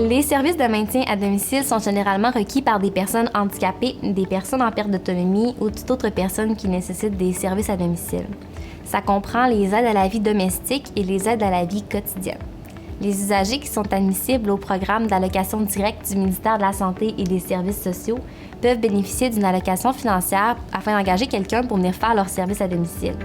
Les services de maintien à domicile sont généralement requis par des personnes handicapées, des personnes en perte d'autonomie ou toute autre personne qui nécessite des services à domicile. Ça comprend les aides à la vie domestique et les aides à la vie quotidienne. Les usagers qui sont admissibles au programme d'allocation directe du ministère de la Santé et des Services sociaux peuvent bénéficier d'une allocation financière afin d'engager quelqu'un pour venir faire leur service à domicile.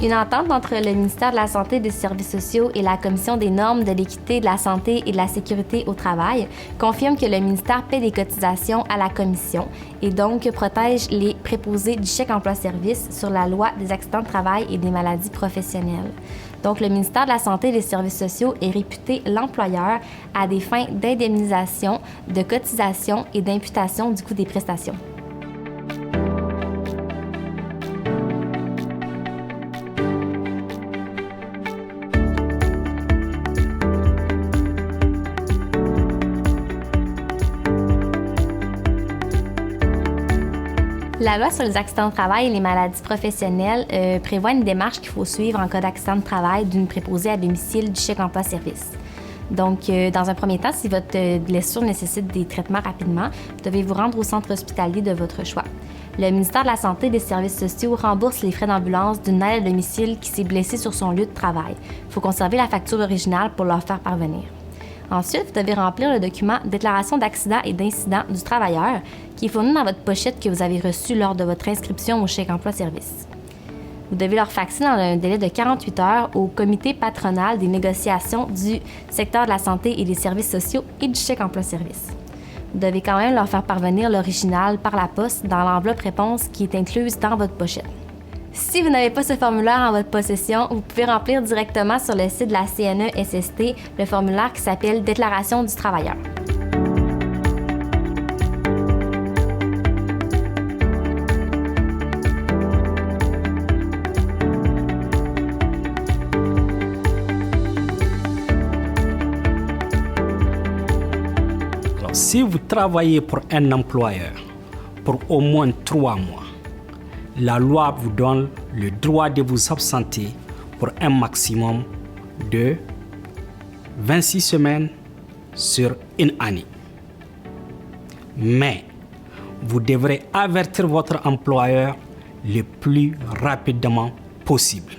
Une entente entre le ministère de la Santé et des Services sociaux et la Commission des normes de l'équité, de la santé et de la sécurité au travail confirme que le ministère paie des cotisations à la Commission et donc protège les préposés du chèque emploi-service sur la loi des accidents de travail et des maladies professionnelles. Donc, le ministère de la Santé et des Services sociaux est réputé l'employeur à des fins d'indemnisation, de cotisation et d'imputation du coût des prestations. La loi sur les accidents de travail et les maladies professionnelles prévoit une démarche qu'il faut suivre en cas d'accident de travail d'une préposée à domicile du chèque emploi-service. Donc, dans un premier temps, si votre blessure nécessite des traitements rapidement, vous devez vous rendre au centre hospitalier de votre choix. Le ministère de la Santé et des Services sociaux rembourse les frais d'ambulance d'une aide à domicile qui s'est blessée sur son lieu de travail. Il faut conserver la facture originale pour leur faire parvenir. Ensuite, vous devez remplir le document « Déclaration d'accident et d'incident du travailleur » qui est fourni dans votre pochette que vous avez reçue lors de votre inscription au chèque emploi-service. Vous devez leur faxer dans un délai de 48 heures au comité patronal des négociations du secteur de la santé et des services sociaux et du chèque emploi-service. Vous devez quand même leur faire parvenir l'original par la poste dans l'enveloppe réponse qui est incluse dans votre pochette. Si vous n'avez pas ce formulaire en votre possession, vous pouvez remplir directement sur le site de la CNESST le formulaire qui s'appelle « Déclaration du travailleur ». Si vous travaillez pour un employeur pour au moins 3 mois, la loi vous donne le droit de vous absenter pour un maximum de 26 semaines sur une année. Mais vous devrez avertir votre employeur le plus rapidement possible.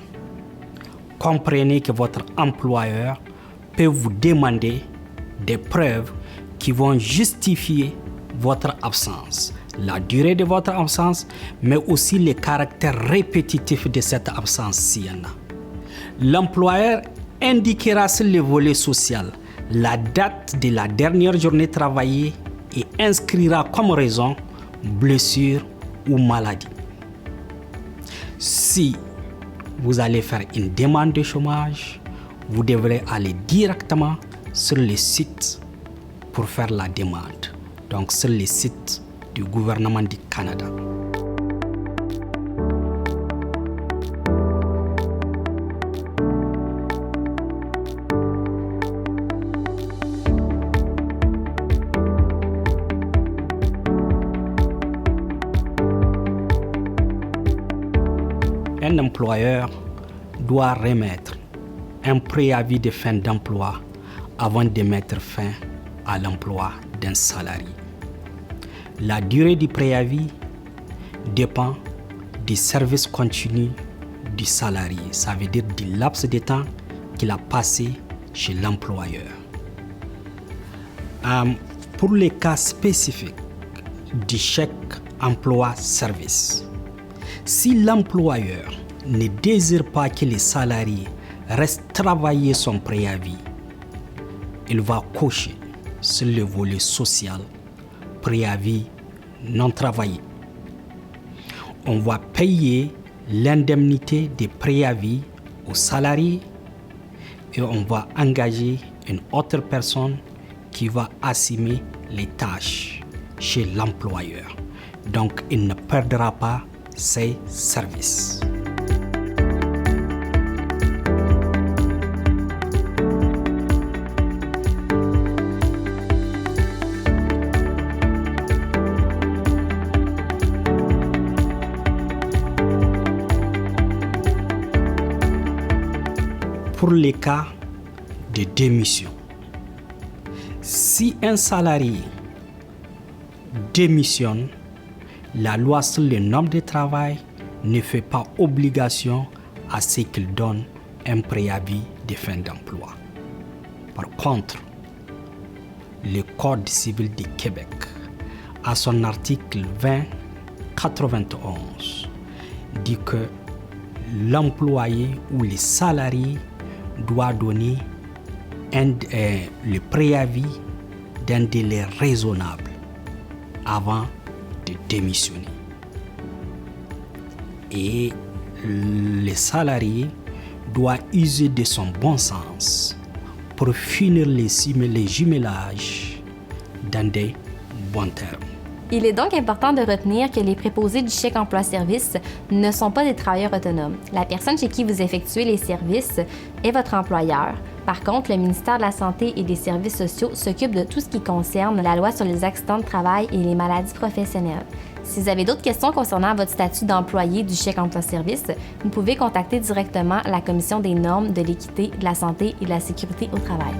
Comprenez que votre employeur peut vous demander des preuves qui vont justifier votre absence, la durée de votre absence, mais aussi les caractères répétitifs de cette absence s'il y en a. L'employeur indiquera sur le volet social la date de la dernière journée travaillée et inscrira comme raison blessure ou maladie. Si vous allez faire une demande de chômage, vous devrez aller directement sur le site pour faire la demande, donc sur le site du gouvernement du Canada. Un employeur doit remettre un préavis de fin d'emploi avant de mettre fin à l'emploi d'un salarié. La durée du préavis dépend du service continu du salarié, ça veut dire du laps de temps qu'il a passé chez l'employeur. Pour les cas spécifiques du chèque emploi-service, si l'employeur ne désire pas que les salariés restent travailler son préavis, il va cocher sur le volet social préavis non travaillé. On va payer l'indemnité de préavis aux salariés et on va engager une autre personne qui va assumer les tâches chez l'employeur. Donc, il ne perdra pas ses services. pour les cas de démission. Si un salarié démissionne, la loi sur le nombre de travail ne fait pas obligation à ce qu'il donne un préavis de fin d'emploi. Par contre, le Code civil du Québec, à son article 2091, dit que l'employé ou le salarié doit donner le préavis d'un délai raisonnable avant de démissionner. Et le salarié doit user de son bon sens pour finir les jumelages dans des bons termes. Il est donc important de retenir que les préposés du chèque emploi-service ne sont pas des travailleurs autonomes. La personne chez qui vous effectuez les services est votre employeur. Par contre, le ministère de la Santé et des Services sociaux s'occupe de tout ce qui concerne la loi sur les accidents de travail et les maladies professionnelles. Si vous avez d'autres questions concernant votre statut d'employé du chèque emploi-service, vous pouvez contacter directement la Commission des normes de l'équité, de la santé et de la sécurité au travail.